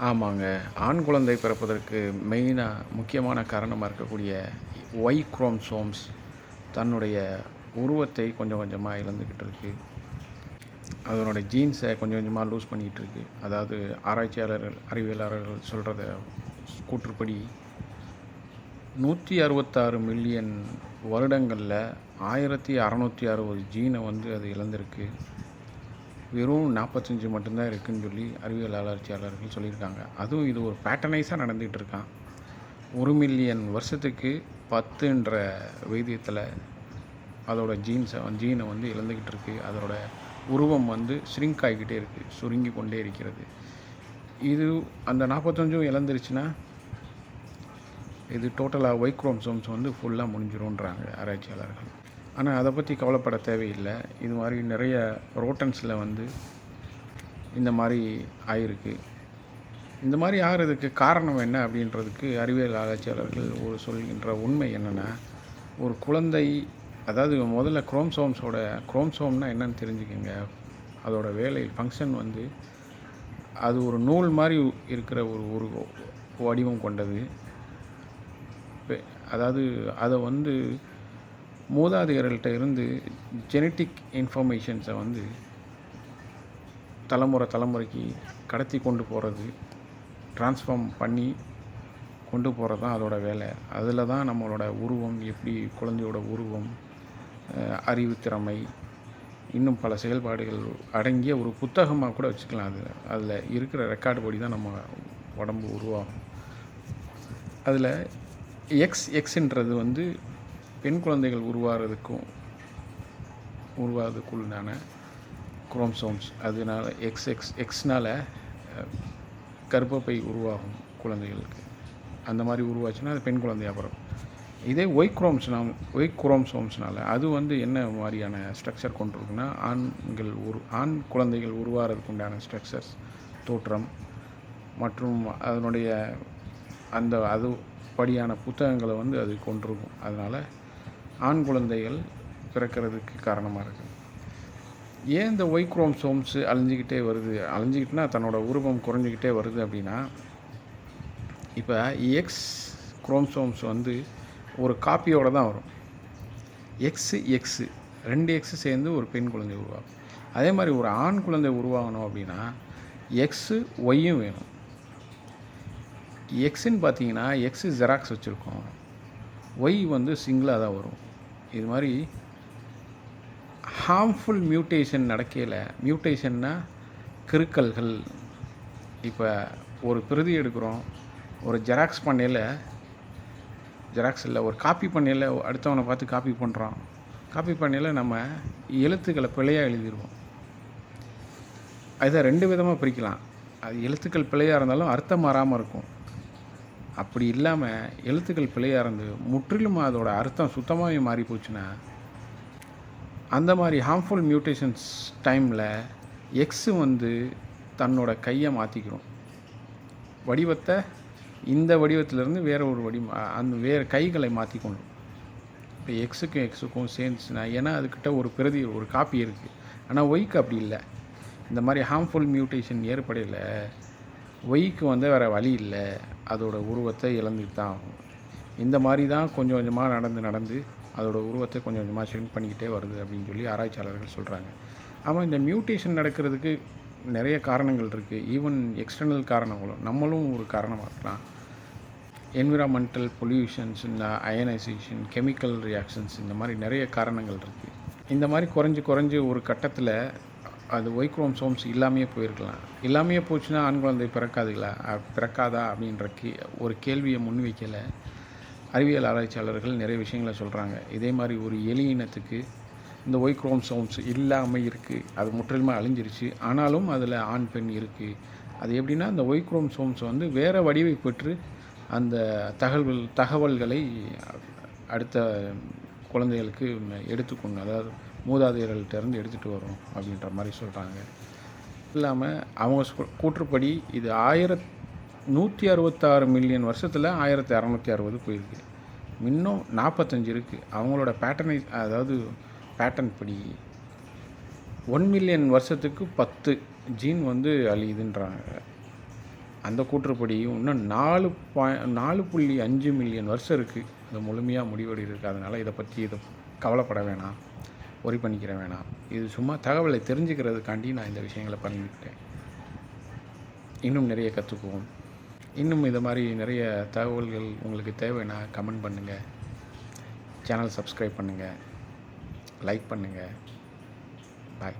ஆமாங்க. ஆண் குழந்தை பிறப்பதற்கு முக்கியமான காரணமா இருக்கக்கூடிய ஒய் குரோமோசோம்ஸ் தன்னுடைய உருவத்தை கொஞ்சம் கொஞ்சமா இழந்துக்கிட்டு இருக்கு. அதனுடைய ஜீன்ஸை கொஞ்சம் கொஞ்சமா லூஸ் பண்ணிக்கிட்டு இருக்கு. அதாவது ஆராய்ச்சியாளர்கள், அறிவியலாளர்கள் சொல்கிறத கூற்றுப்படி 166 மில்லியன் வருடங்களில் 1660 ஜீனை அது இழந்திருக்கு. வெறும் 45 மட்டும்தான் இருக்குதுன்னு சொல்லி அறிவியல் ஆராய்ச்சியாளர்கள் சொல்லியிருக்காங்க. அதுவும் இது ஒரு பேட்டர்னைஸாக நடந்துகிட்டு இருக்கான். 1 மில்லியன் வருஷத்துக்கு 10ன்ற வைத்தியத்தில் அதோட ஜீனை இழந்துக்கிட்டு இருக்குது. அதோட உருவம் ஷ்ரிங்க் ஆகிக்கிட்டே இருக்குது, சுருங்கி கொண்டே இருக்கிறது. இது அந்த 45 இழந்துருச்சுன்னா இது டோட்டலாக ஒய் குரோமோசோம்ஸ் ஃபுல்லாக முடிஞ்சிரும்ன்றாங்க ஆராய்ச்சியாளர்கள். ஆனால் அதை பற்றி கவலைப்பட தேவையில்லை. இது மாதிரி நிறைய ரோட்டன்ஸில் இந்த மாதிரி ஆயிருக்கு. இந்த மாதிரி ஆகிறதுக்கு காரணம் என்ன அப்படின்றதுக்கு அறிவியல் ஆராய்ச்சியாளர்கள் சொல்கின்ற உண்மை என்னென்னா, ஒரு குழந்தை, அதாவது முதல்ல குரோமோசோம்னா என்னன்னு தெரிஞ்சுக்கோங்க. அதோட வேலை ஃபங்க்ஷன் அது ஒரு நூல் மாதிரி இருக்கிற ஒரு வடிவம் கொண்டது. அதாவது அதை மூதாதையர்கள்ட்ட இருந்து ஜெனட்டிக் இன்ஃபர்மேஷன்ஸை தலைமுறைக்கு கடத்தி கொண்டு போகிறது, ட்ரான்ஸ்ஃபார்ம் பண்ணி கொண்டு போகிறது தான் அதோட வேலை. அதில் தான் நம்மளோட உருவம், எப்படி குழந்தையோட உருவம், அறிவுத்திறமை, இன்னும் பல செயல்பாடுகள் அடங்கிய ஒரு புத்தகமாக கூட வச்சுக்கலாம். அதில் இருக்கிற ரெக்கார்டு படி தான் நம்ம உடம்பு உருவாகும். அதில் எக்ஸ்ன்றது பெண் குழந்தைகள் உருவாகிறதுக்குள்ளான குரோமோசோம்ஸ். அதனால எக்ஸ்னால் கர்ப்பப்பை உருவாகும் குழந்தைகளுக்கு. அந்த மாதிரி உருவாச்சுன்னா அது பெண் குழந்தையாக பிறக்கும். இதே ஒய் குரோமோசோம்ஸ்னால் அது என்ன மாதிரியான ஸ்ட்ரக்சர் கொண்டிருக்குன்னா, ஆண் குழந்தைகள் உருவாகிறதுக்கு உண்டான ஸ்ட்ரக்சர்ஸ், தோற்றம் மற்றும் அதனுடைய அது படியான புத்தகங்களை அது கொண்டிருக்கும். அதனால் ஆண் குழந்தைகள் பிறக்கிறதுக்கு காரணமாக இருக்குது. ஏன் இந்த ஒய் குரோமோசோம்ஸ் அழிஞ்சிக்கிட்டுனா தன்னோட உருவம் குறைஞ்சிக்கிட்டே வருது அப்படின்னா, இப்போ எக்ஸ் குரோமோசோம்ஸ் ஒரு காப்பியோடு தான் வரும். எக்ஸு 2 எக்ஸு சேர்ந்து ஒரு பெண் குழந்தை உருவாகும். அதே மாதிரி ஒரு ஆண் குழந்தை உருவாகணும் அப்படின்னா எக்ஸு ஒய்யும் வேணும். எக்ஸுன்னு பார்த்தீங்கன்னா எக்ஸு ஜெராக்ஸ் வச்சுருக்கோம், ஒய் சிங்கிளாக தான் வரும். இது மாதிரி ஹார்ம்ஃபுல் மியூட்டேஷன்னா கிறுக்கல்கள். இப்போ ஒரு பிரதி எடுக்கிறோம், ஒரு ஜெராக்ஸ் இல்லை, ஒரு காப்பி பண்ணையில் அடுத்தவனை பார்த்து காப்பி பண்ணுறோம். காப்பி பண்ணையில் நம்ம எழுத்துக்களை பிழையாக எழுதிடுவோம். அதை 2 விதமாக பிரிக்கலாம். அது எழுத்துக்கள் பிழையாக இருந்தாலும் அர்த்தம் மாறாமல் இருக்கும். அப்படி இல்லாமல் எழுத்துக்கள் பிழையாக இருந்து முற்றிலும் அதோட அர்த்தம் சுத்தமாகவே மாறி போச்சுன்னா, அந்த மாதிரி ஹார்ம்ஃபுல் மியூட்டேஷன்ஸ் டைமில் எக்ஸு தன்னோட கையை மாற்றிக்கிறோம். வடிவத்தை இந்த வடிவத்திலேருந்து வேறு ஒரு வேறு கைகளை மாற்றிக்கொள்ளும். இப்போ எக்ஸுக்கும் சேர்ந்துச்சுன்னா, ஏன்னா அதுக்கிட்ட ஒரு காப்பி இருக்குது. ஆனால் ஒய்க்கு அப்படி இல்லை. இந்த மாதிரி ஹார்ம்ஃபுல் மியூட்டேஷன் ஏற்படையில் ஒய்க்கு வேறு வழி இல்லை, அதோட உருவத்தை இழந்துட்டு தான் ஆகும். இந்த மாதிரி தான் கொஞ்சம் கொஞ்சமாக நடந்து அதோட உருவத்தை கொஞ்சம் கொஞ்சமாக ஷ்ரிங்க் பண்ணிக்கிட்டே வருது அப்படின்னு சொல்லி ஆராய்ச்சியாளர்கள் சொல்கிறாங்க. ஆமாம், இந்த மியூட்டேஷன் நடக்கிறதுக்கு நிறைய காரணங்கள் இருக்குது. ஈவன் எக்ஸ்டர்னல் காரணங்களும் நம்மளும் ஒரு காரணமாக இருக்கலாம். என்விரான்மெண்டல் பொல்யூஷன்ஸ், இந்த அயனைசேஷன், கெமிக்கல் ரியாக்ஷன்ஸ், இந்த மாதிரி நிறைய காரணங்கள் இருக்குது. இந்த மாதிரி குறைஞ்சி ஒரு கட்டத்தில் அது ஒய் குரோமோசோம்ஸ் இல்லாமையே போயிருக்கலாம். இல்லாமையே போச்சுன்னா ஆண் குழந்தை பிறக்காதா அப்படின்ற ஒரு கேள்வியை முன்வைக்கலை அறிவியல் ஆராய்ச்சியாளர்கள். நிறைய விஷயங்களை சொல்கிறாங்க. இதே மாதிரி ஒரு எலி இனத்துக்கு இந்த ஒய் குரோமோசோம்ஸ் இல்லாமல் இருக்குது, அது முற்றிலுமாக அழிஞ்சிருச்சு. ஆனாலும் அதில் ஆண் பெண் இருக்குது. அது எப்படின்னா, அந்த ஒய் குரோமோசோம்ஸ் வேறு வடிவை பெற்று அந்த தகவல்களை அடுத்த குழந்தைகளுக்கு எடுத்துக்கொண்டு, அதாவது மூதாதையர்கள்ட்டேருந்து எடுத்துகிட்டு வரும் அப்படின்ற மாதிரி சொல்கிறாங்க. இல்லாமல் அவங்க கூற்றுப்படி இது 166 மில்லியன் வருஷத்தில் 1660 போயிருக்கு. இன்னும் 45 இருக்குது. அவங்களோட பேட்டர்ன் படி 1 மில்லியன் வருஷத்துக்கு 10 ஜீன் அழியுதுன்றாங்க. அந்த கூற்றுப்படி இன்னும் 4.5 மில்லியன் வருஷம் இருக்குது அது முழுமையாக முடிவடைகிறதுக்கு. அதனால் இதை பற்றி கவலைப்பட வேணாம், ஒரி பண்ணிக்கிற வேணாம். இது சும்மா தகவலை தெரிஞ்சுக்கிறதுக்காண்டி நான் இந்த விஷயங்களை பண்ணிக்கிட்டேன். இன்னும் நிறைய கற்றுக்குவோம். இன்னும் இது மாதிரி நிறைய தகவல்கள் உங்களுக்கு தேவைன்னா கமெண்ட் பண்ணுங்கள், சேனல் சப்ஸ்கிரைப் பண்ணுங்கள், லைக் பண்ணுங்கள். பாய்.